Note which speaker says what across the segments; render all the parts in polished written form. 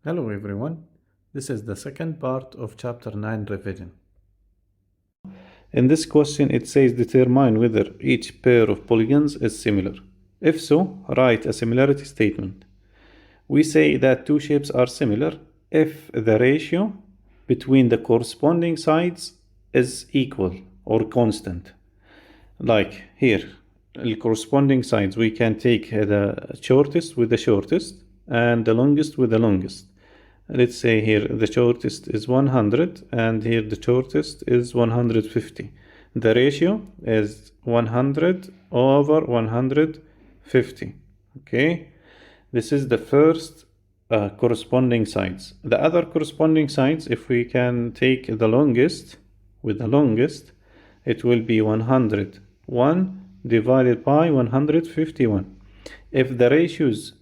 Speaker 1: Hello everyone, this is the second part of chapter 9 revision. In this question it says determine whether each pair of polygons is similar. If so, write a similarity statement. We say that two shapes are similar if the ratio between the corresponding sides is equal or constant. Like here, the corresponding sides, we can take the shortest with the shortest and the longest with the longest. Let's say here the shortest is 100 and here the shortest is 150. The ratio is 100 over 150. Okay, this is the first corresponding sides. The other corresponding sides, if we can take the longest with the longest, it will be 101 divided by 151. If the ratios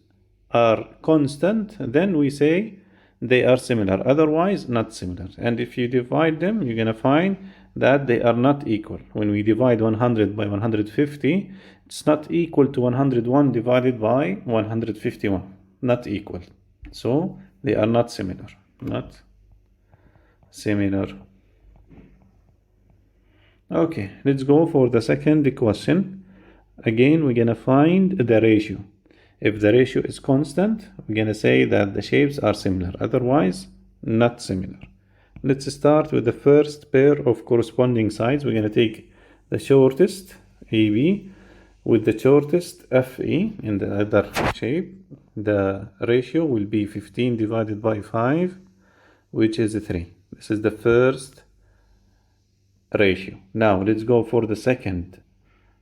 Speaker 1: are constant, then we say they are similar, otherwise not similar. And if you divide them, you're gonna find that they are not equal. When we divide 100 by 150, it's not equal to 101 divided by 151, not equal. So they are not similar, not similar. Okay, let's go for the second question. Again, we're gonna find the ratio. If the ratio is constant, we're gonna say that the shapes are similar, otherwise not similar. Let's start with the first pair of corresponding sides. We're gonna take the shortest AB with the shortest FE in the other shape. The ratio will be 15 divided by 5, which is 3. This is the first ratio. Now let's go for the second.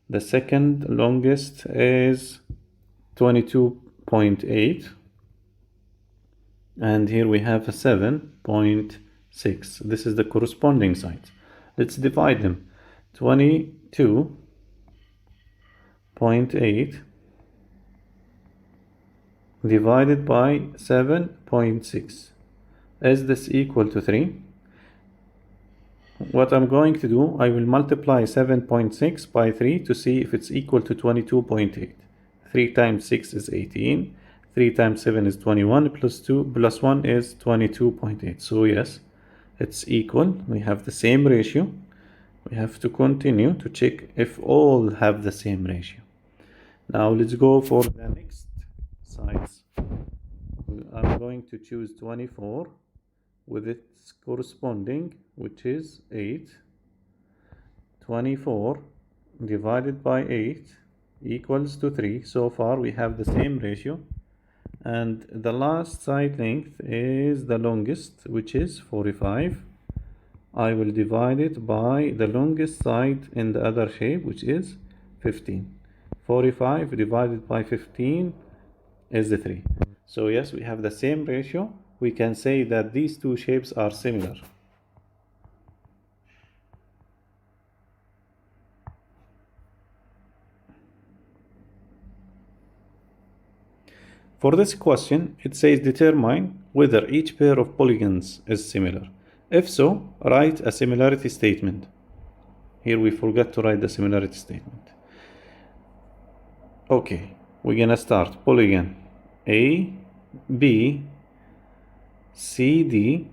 Speaker 1: The second longest is 22.8 and here we have a 7.6. This is the corresponding sides. Let's divide them. 22.8 divided by 7.6. Is this equal to 3? What I'm going to do, I will multiply 7.6 by 3 to see if it's equal to 22.8. 3 times 6 is 18, 3 times 7 is 21, plus 2 plus 1 is 22.8. So yes, it's equal. We have the same ratio. We have to continue to check if all have the same ratio. Now let's go for the next sides. I'm going to choose 24 with its corresponding, which is 8. 24 divided by 8 equals to 3. So far we have the same ratio, and the last side length is the longest, which is 45. I will divide it by the longest side in the other shape, which is 15. 45 divided by 15 is the 3. So yes, we have the same ratio. We can say that these two shapes are similar. For this question, it says determine whether each pair of polygons is similar. If so, write a similarity statement. Here we forgot to write the similarity statement. Okay, we're gonna start. Polygon A, B, C, D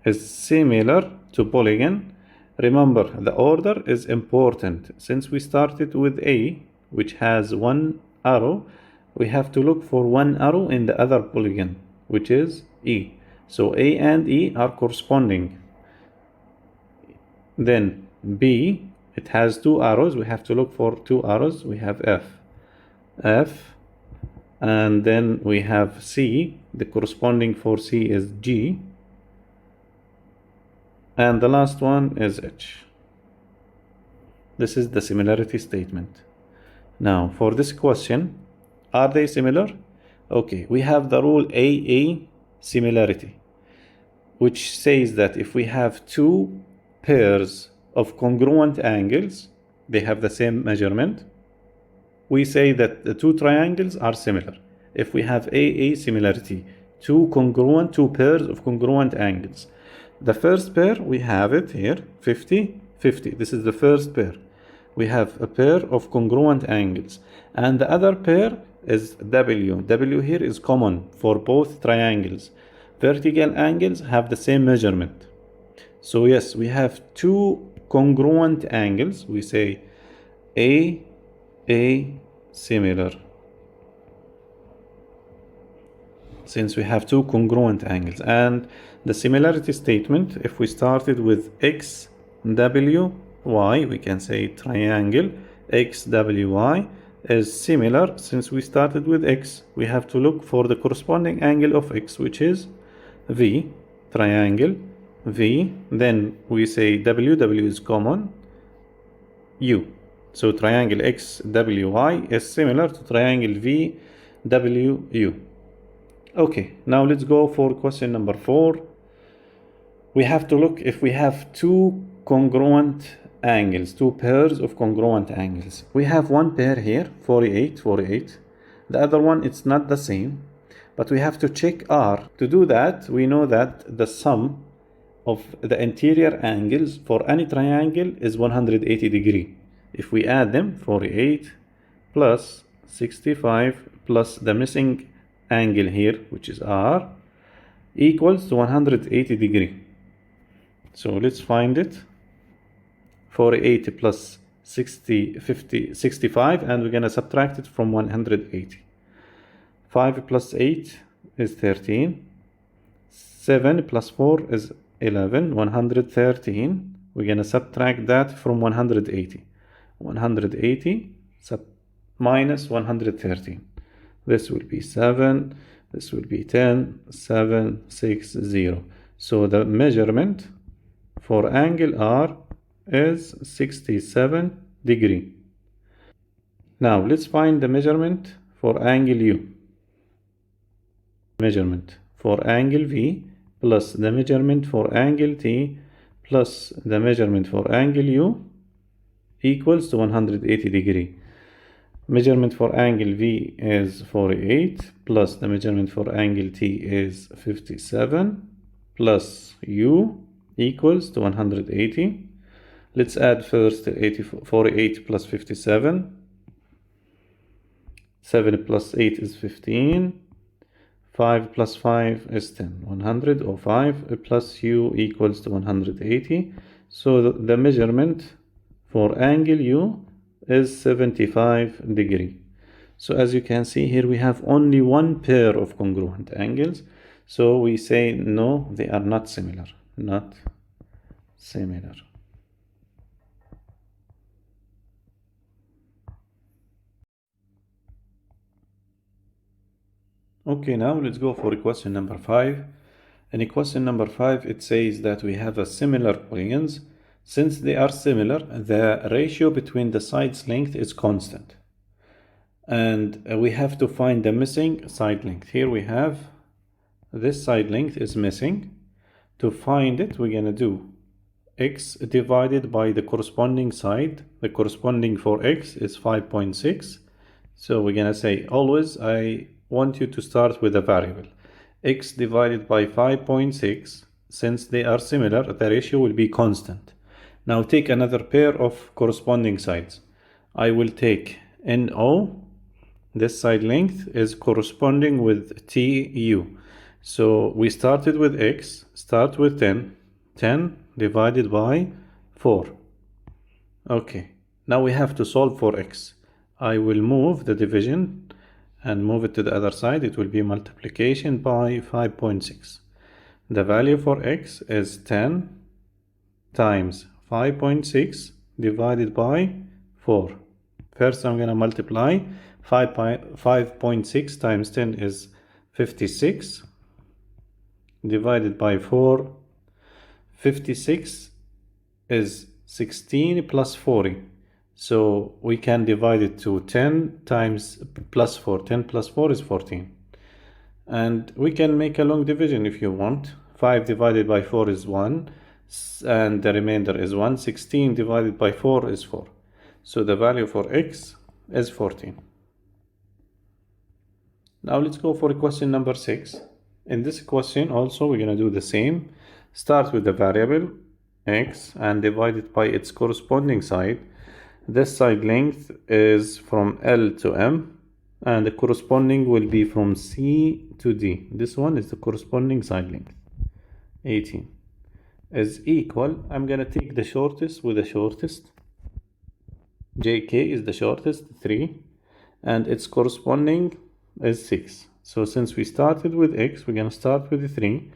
Speaker 1: is similar to polygon. Remember, the order is important. Since we started with A, which has one arrow, we have to look for one arrow in the other polygon, which is E. So A and E are corresponding. Then B, it has two arrows. We have to look for two arrows. We have F, and then we have C. The corresponding for C is G, and the last one is H. This is the similarity statement. Now for this question, are they similar? Okay, we have the rule AA similarity, which says that if we have two pairs of congruent angles, they have the same measurement, we say that the two triangles are similar. If we have AA similarity, two pairs of congruent angles. The first pair, we have it here, 50, 50. This is the first pair. We have a pair of congruent angles. And the other pair is W. W here is common for both triangles. Vertical angles have the same measurement. So yes, we have two congruent angles. We say A similar. Since we have two congruent angles, and the similarity statement, if we started with X, W, Y, we can say triangle X, W, Y is similar. Since we started with X, we have to look for the corresponding angle of X, which is V, triangle V. Then we say W is common, U. So triangle X, W, Y is similar to triangle V, W, U. Okay, now let's go for question number 4. We have to look if we have two congruent angles, two pairs of congruent angles. We have one pair here, 48. The other one, it's not the same, but we have to check R. To do that, we know that the sum of the interior angles for any triangle is 180 degree. If we add them, 48 plus 65 plus the missing angle here, which is R, equals to 180 degree. So let's find it. 48 plus 65, and we're gonna subtract it from 180. 5 plus 8 is 13. 7 plus 4 is 11. 113. We're gonna subtract that from 180. 180 minus 113. This will be 7, this will be 10, 7, 6, 0. So the measurement for angle R is 67 degree. Now let's find the measurement for angle U. Measurement for angle V plus the measurement for angle T plus the measurement for angle U equals to 180 degree. Measurement for angle V is 48 plus the measurement for angle T is 57 plus U equals to 180. Let's add first 48 plus 57. 7 plus 8 is 15. 5 plus 5 is 10. 105 plus U equals to 180. So the measurement for angle U is 75 degree. So as you can see here, we have only one pair of congruent angles. So we say no, they are not similar. Not similar. Okay, now let's go for question number 5. In question number 5, it says that we have a similar polygons. Since they are similar, the ratio between the sides length is constant. And we have to find the missing side length. Here we have this side length is missing. To find it, we're going to do x divided by the corresponding side. The corresponding for x is 5.6. So we're going to say always I want you to start with a variable. X divided by 5.6. Since they are similar, the ratio will be constant. Now take another pair of corresponding sides. I will take NO. This side length is corresponding with TU. So we started with X, start with 10. 10 divided by 4. Okay, now we have to solve for X. I will move the division and move it to the other side. It will be multiplication by 5.6. The value for X is 10 times 5.6 divided by 4. First I'm going to multiply 5.6 times 10 is 56 divided by 4. 56 is 16 plus 40. So we can divide it to 10 times plus 4. 10 plus 4 is 14. And we can make a long division if you want. 5 divided by 4 is 1. And the remainder is 1. 16 divided by 4 is 4. So the value for X is 14. Now let's go for question number 6. In this question also we're going to do the same. Start with the variable X and divide it by its corresponding side. This side length is from L to M. and the corresponding will be from C to D. This one is the corresponding side length. 18 is equal, I'm gonna take the shortest with the shortest. JK is the shortest, 3, and its corresponding is 6. So since we started with X, we're gonna start with 3.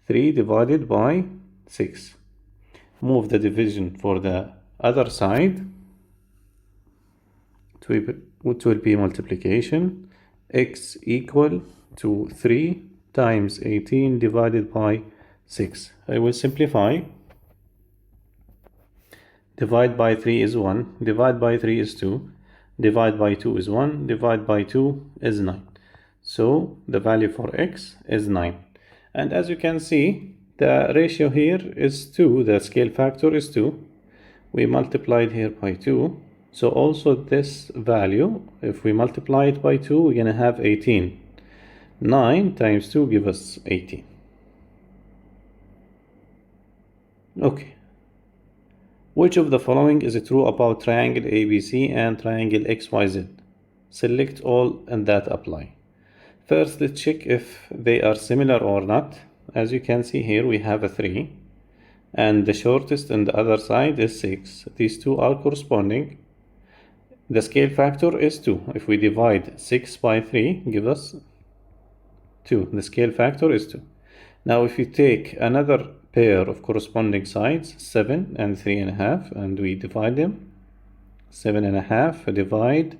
Speaker 1: 3 divided by 6. Move the division for the other side. It will be multiplication. X equal to 3 times 18 divided by 6. I will simplify. Divide by 3 is 1. Divide by 3 is 2. Divide by 2 is 1. Divide by 2 is 9. So the value for X is 9. And as you can see, the ratio here is 2. The scale factor is 2. We multiplied here by 2. So also this value, if we multiply it by 2, we're going to have 18. 9 times 2 give us 18. Okay. Which of the following is true about triangle ABC and triangle XYZ? Select all and that apply. First, let's check if they are similar or not. As you can see here, we have a 3. And the shortest on the other side is 6. These two are corresponding. The scale factor is 2. If we divide 6 by 3, give us 2. The scale factor is 2. Now if you take another pair of corresponding sides, 7 and 3.5, and we divide them, 7.5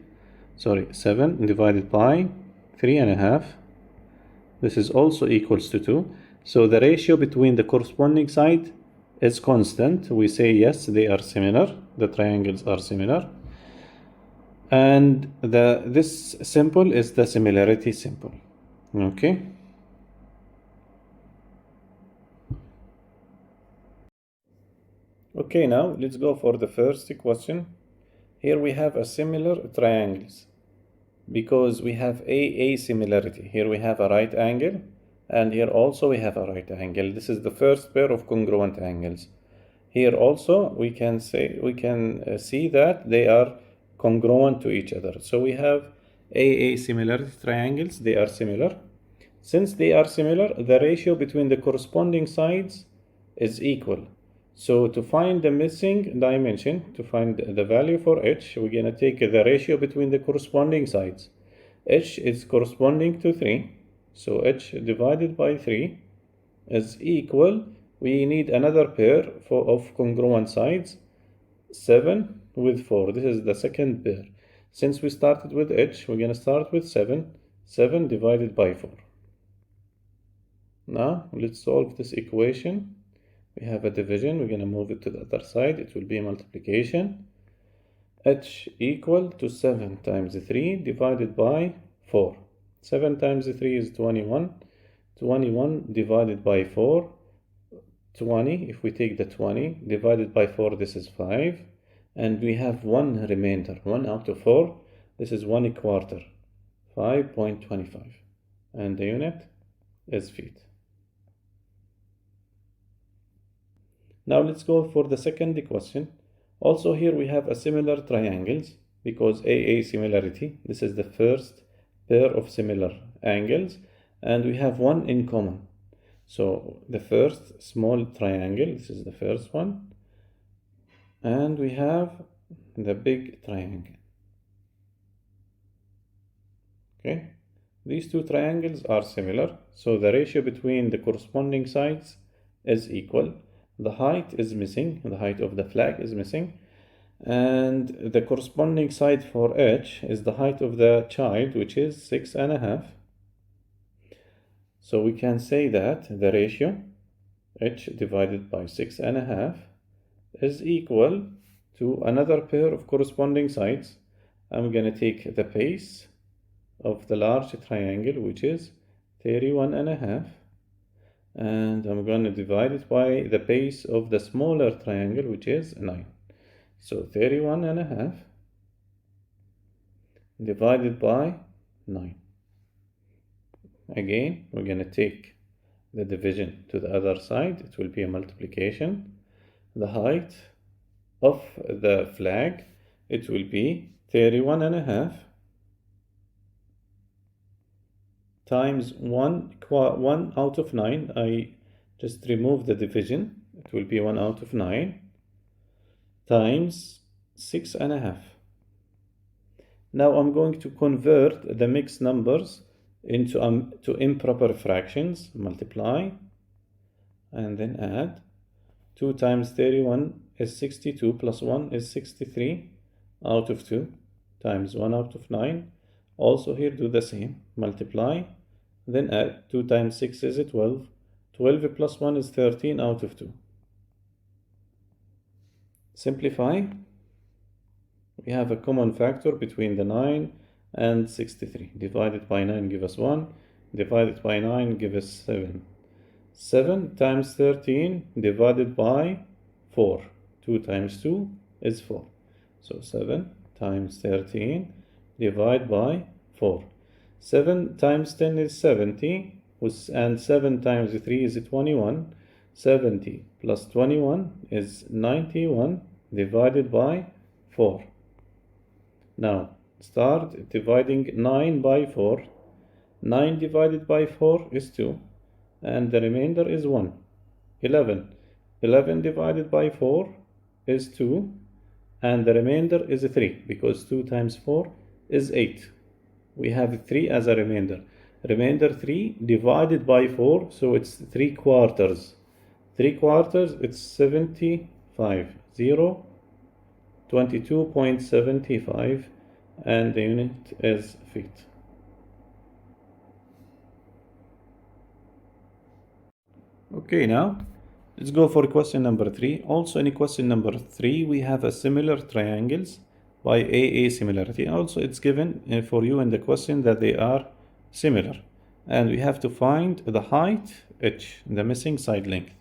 Speaker 1: 7 divided by 3.5, this is also equals to 2. So the ratio between the corresponding side is constant. We say yes, they are similar, the triangles are similar. And this symbol is the similarity symbol. Okay. Okay, now let's go for the first question. Here we have a similar triangles because we have a similarity. Here we have a right angle, and here also we have a right angle. This is the first pair of congruent angles. Here also we can see that they are congruent to each other. So we have a similarity triangles, they are similar. Since they are similar, the ratio between the corresponding sides is equal. So to find the missing dimension, to find the value for h, we're going to take the ratio between the corresponding sides. H is corresponding to 3. So h divided by 3 is equal, we need another pair of congruent sides, 7 with 4. This is the second pair. Since we started with h, we're going to start with 7. 7 divided by 4. Now let's solve this equation. We have a division, we're going to move it to the other side, it will be multiplication. H equal to 7 times 3 divided by 4. 7 times 3 is 21. 21 divided by 4, 20. If we take the 20 divided by 4, this is 5. And we have one remainder, 1 out of 4. This is 1/4, 5.25. And the unit is feet. Now let's go for the second question. Also here we have a similar triangles because a similarity. This is the first pair of similar angles and we have one in common. So the first small triangle, this is the first one, and we have the big triangle. Okay, these two triangles are similar, so the ratio between the corresponding sides is equal. The height is missing, the height of the flag is missing, and the corresponding side for h is the height of the child, which is 6.5. So we can say that the ratio h divided by 6.5 is equal to another pair of corresponding sides. I'm going to take the base of the large triangle, which is 31.5, and I'm going to divide it by the base of the smaller triangle, which is 9. So 31.5 divided by 9. Again, we're going to take the division to the other side. It will be a multiplication. The height of the flag, it will be 31.5 times 1 out of 9. I just remove the division. It will be 1 out of 9 times 6.5. Now I'm going to convert the mixed numbers into to improper fractions. Multiply and then add. 2 times 31 is 62 plus 1 is 63 out of 2 times 1 out of 9. Also here do the same. Multiply, then add. 2 times 6 is 12. 12 plus 1 is 13 out of 2. Simplify. We have a common factor between the 9 and 63. Divided by 9 give us 1. Divided by 9 give us 7. 7 times 13 divided by 4. 2 times 2 is 4. So 7 times 13 divided by 4. 7 times 10 is 70. And 7 times 3 is 21. 70 plus 21 is 91 divided by 4. Now start dividing 9 by 4. 9 divided by 4 is 2. And the remainder is 1. 11. 11 divided by 4 is 2. And the remainder is 3. Because 2 times 4 is 8. We have 3 as a remainder. Remainder 3 divided by 4. So it's 3 quarters. 3 quarters, it's 75. 0. 22.75. And the unit is feet. Okay, now let's go for question number 3. Also in question number 3, we have a similar triangles by AA similarity. Also it's given for you in the question that they are similar. And we have to find the height h, the missing side length.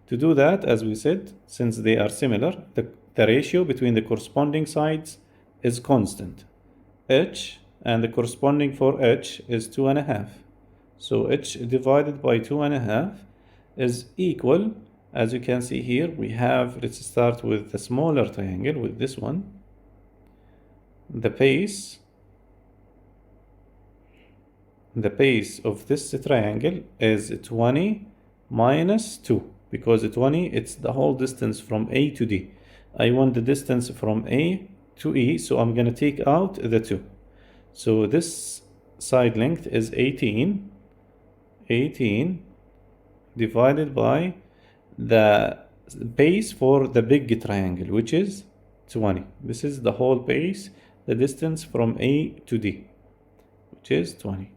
Speaker 1: To do that, as we said, since they are similar, the ratio between the corresponding sides is constant. H and the corresponding for h is 2.5. So h divided by 2.5 is equal, as you can see here, we have, let's start with the smaller triangle, with this one. The base of this triangle is 20 minus 2, because 20, it's the whole distance from A to D. I want the distance from A to E, so I'm going to take out the 2. So this side length is 18 divided by the base for the big triangle, which is 20. This is the whole base, the distance from A to D, which is 20.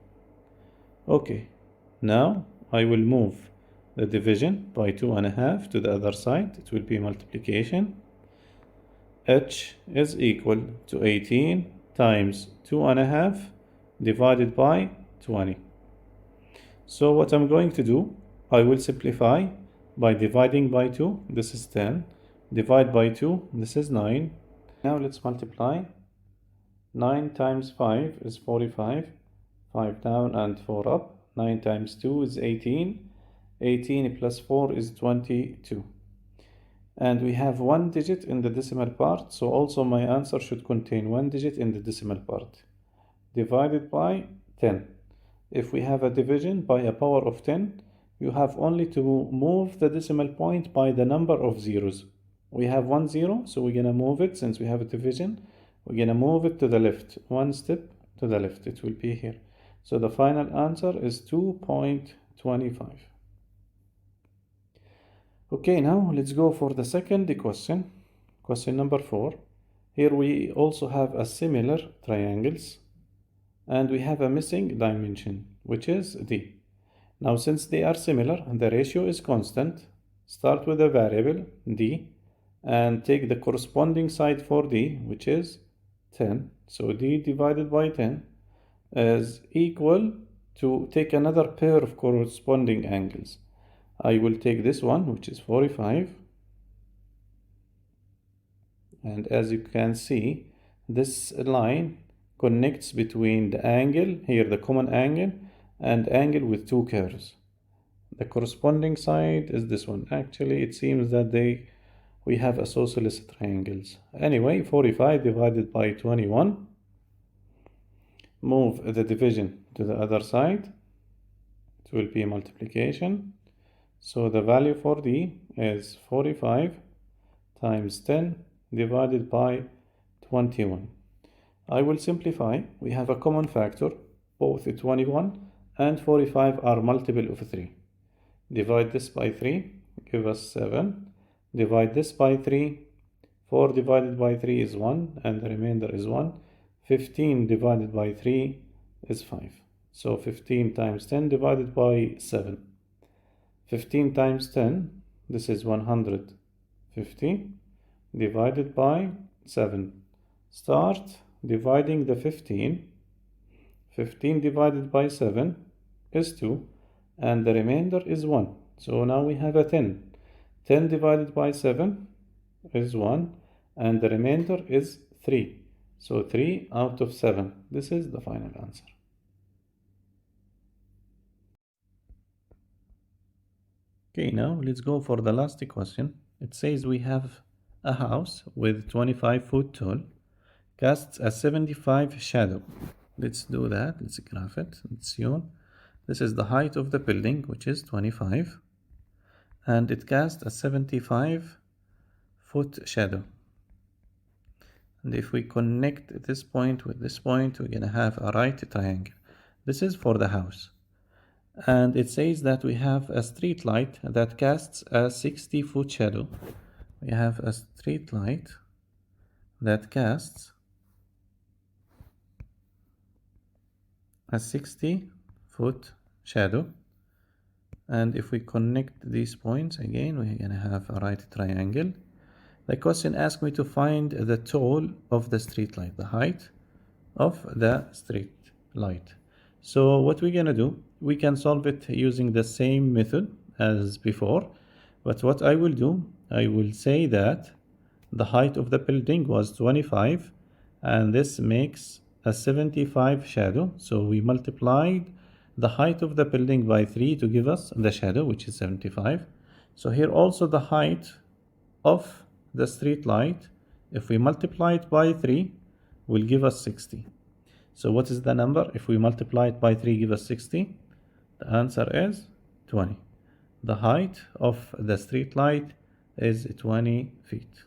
Speaker 1: Okay, now I will move the division by 2.5 to the other side. It will be multiplication. H is equal to 18 times 2.5 divided by 20. So what I'm going to do, I will simplify by dividing by 2. This is 10. Divide by 2. This is 9. Now let's multiply. 9 times 5 is 45. 5 down and 4 up. 9 times 2 is 18. 18 plus 4 is 22. And we have 1 digit in the decimal part. So also my answer should contain 1 digit in the decimal part. Divided by 10. If we have a division by a power of 10, you have only to move the decimal point by the number of zeros. We have 1 0, so we're going to move it, since we have a division, we're going to move it to the left. 1 step to the left, it will be here. So the final answer is 2.25. Okay, now let's go for the second question. Question number 4. Here we also have a similar triangles, and we have a missing dimension, which is D. Now since they are similar and the ratio is constant, start with a variable D and take the corresponding side for D, which is 10. So D divided by 10 is equal to take another pair of corresponding angles. I will take this one, which is 45. And as you can see, this line connects between the angle, here the common angle, and angle with 2 curves. The corresponding side is this one. Actually, it seems that we have isosceles triangles. Anyway, 45 divided by 21 move the division to the other side, it will be multiplication. So the value for D is 45 times 10 divided by 21. I will simplify. We have a common factor. Both 21 and 45 are multiple of 3. Divide this by 3, give us 7. Divide this by 3. 4 divided by 3 is 1, and the remainder is 1. 15 divided by 3 is 5. So 15 times 10 divided by 7. 15 times 10, this is 150, divided by 7. Start dividing the 15. 15 divided by 7 is 2, and the remainder is 1. So now we have a 10. 10 divided by 7 is 1, and the remainder is 3. So 3 out of 7. This is the final answer. Okay, now let's go for the last question. It says we have a house with 25 foot tall, casts a 75 shadow. Let's do that. Let's graph it. Let's assume this is the height of the building, which is 25, and it casts a 75 foot shadow. And if we connect this point with this point, we're going to have a right triangle. This is for the house. And it says that we have a street light that casts a 60 foot shadow. We have a street light that casts a 60 foot shadow. And if we connect these points again, we're going to have a right triangle. The question asks me to find the tall of the street light, the height of the street light. So what we're going to do, we can solve it using the same method as before. But what I will do, I will say that the height of the building was 25, and this makes a 75 shadow. So we multiplied the height of the building by 3 to give us the shadow, which is 75. So here also the height of the street light, if we multiply it by 3, will give us 60. So what is the number? If we multiply it by 3, give us 60. The answer is 20. The height of the street light is 20 feet.